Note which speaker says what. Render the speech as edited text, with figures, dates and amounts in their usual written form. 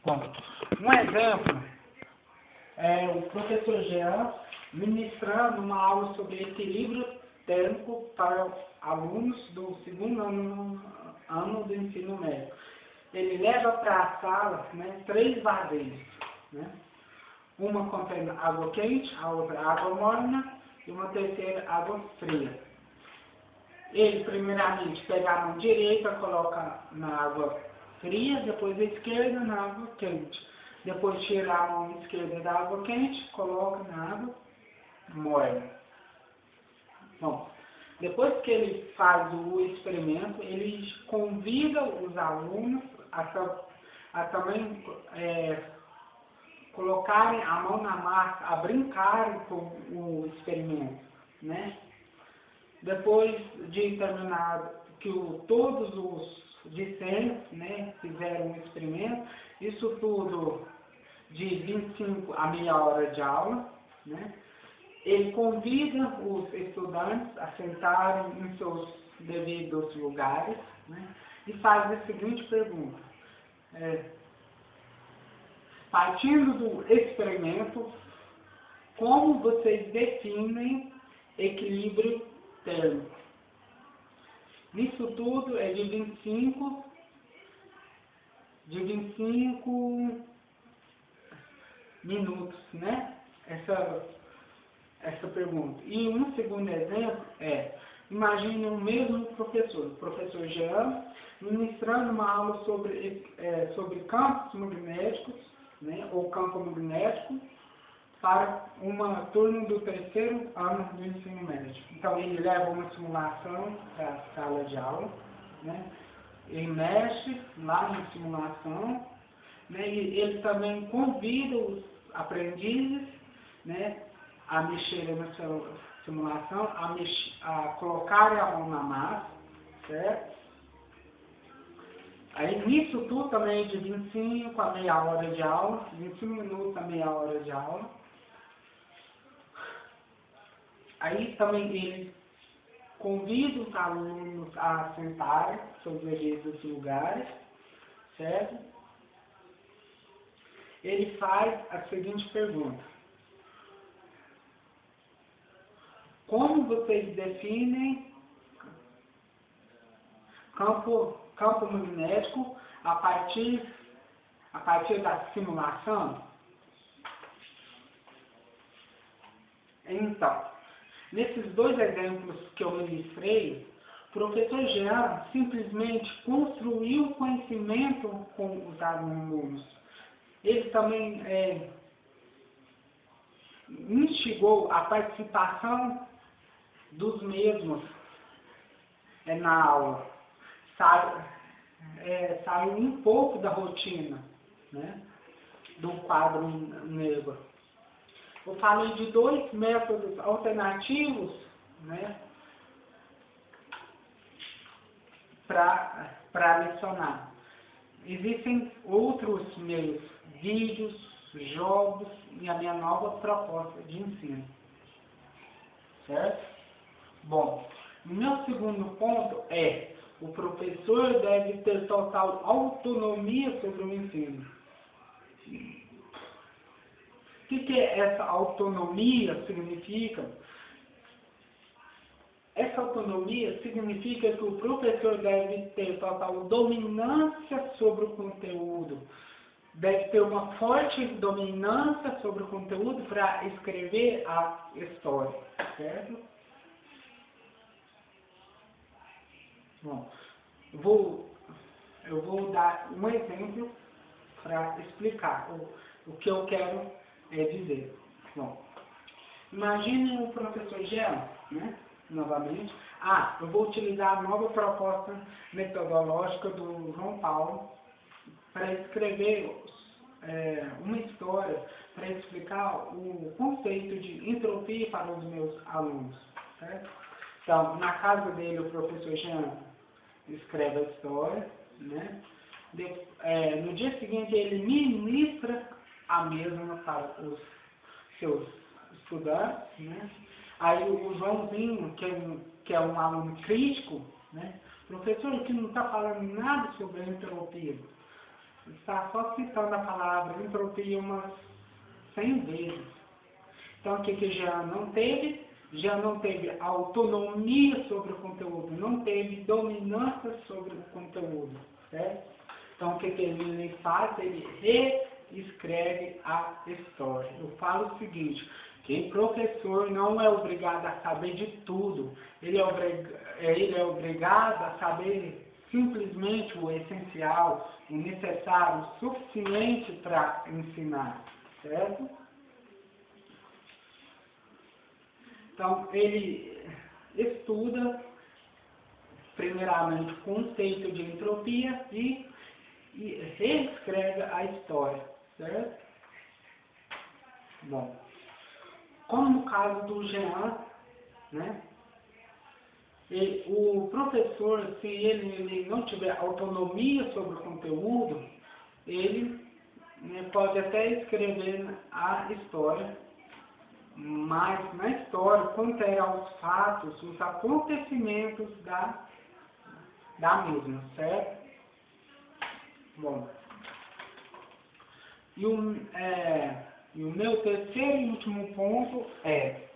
Speaker 1: Bom, um exemplo é o professor Jean ministrando uma aula sobre equilíbrio térmico para alunos do segundo ano do ensino médio. Ele leva para a sala, né, 3 vasilhas, né? Uma contém água quente, a outra água morna e uma terceira água fria. Ele primeiramente pega a mão direita, coloca na água fria, depois a esquerda na água quente. Depois tira a mão esquerda da água quente, coloca na água morna. Bom, depois que ele faz o experimento, ele convida os alunos a também colocarem a mão na massa, a brincarem com o experimento, né? Depois de terminado que todos os discentes, né, fizeram um experimento, isso tudo de 25 a meia hora de aula, né? Ele convida os estudantes a sentarem em seus devidos lugares, né, e faz a seguinte pergunta: partindo do experimento, como vocês definem equilíbrio térmico? Isso tudo é de 25 minutos, né? Essa pergunta. E um segundo exemplo imagine o mesmo professor, o professor Jean, ministrando uma aula sobre campos magnéticos, né, ou campo magnético, para uma turma do 3º ano do ensino médio. Então, ele leva uma simulação para a sala de aula, né? Ele mexe lá na simulação, né? E ele também convida os aprendizes, né, a mexerem na simulação, a colocarem a mão na massa, certo? Aí, nisso tudo também de 25 a meia hora de aula, 25 minutos a meia hora de aula. Aí também ele convida os alunos a sentarem em seus devidos lugares, certo? Ele faz a seguinte pergunta: como vocês definem campo magnético a partir da simulação? Então, nesses 2 exemplos que eu ministrei, o professor Jean simplesmente construiu conhecimento com os alunos. Ele também instigou a participação dos mesmos na aula. Saiu um pouco da rotina, né, do quadro negro. Eu falei de 2 métodos alternativos, né, para lecionar. Existem outros meios, vídeos, jogos e a minha nova proposta de ensino. Certo? Bom, o meu segundo ponto o professor deve ter total autonomia sobre o ensino. O que essa autonomia significa? Essa autonomia significa que o professor deve ter total dominância sobre o conteúdo, deve ter uma forte dominância sobre o conteúdo para escrever a história, certo? Bom, eu vou dar um exemplo para explicar o que eu quero dizer. Bom, imagine o professor Jean, né? Novamente. Eu vou utilizar a nova proposta metodológica do João Paulo para escrever uma história para explicar o conceito de entropia para os meus alunos, certo? Então, na casa dele, o professor Jean escreve a história, né? No dia seguinte, ele ministra a mesma para os seus estudantes, né? Aí o Joãozinho, que é um aluno crítico, né? Professor, que não está falando nada sobre a entropia. está só citando a palavra entropia umas 100 vezes. Então, o que Jean não teve? Jean não teve autonomia sobre o conteúdo, não teve dominância sobre o conteúdo, certo? Então, o que ele faz? Ele reescreve a história. Eu falo o seguinte, que o professor não é obrigado a saber de tudo, ele é obrigado a saber simplesmente o essencial, o necessário, o suficiente para ensinar, certo? Então, ele estuda, primeiramente, o conceito de entropia e reescreve a história, certo? Bom, como no caso do Jean, né? O professor, se ele não tiver autonomia sobre o conteúdo, ele pode até escrever a história, mas na história conterá os fatos, os acontecimentos da mesma, certo? Bom, e o meu terceiro e último ponto é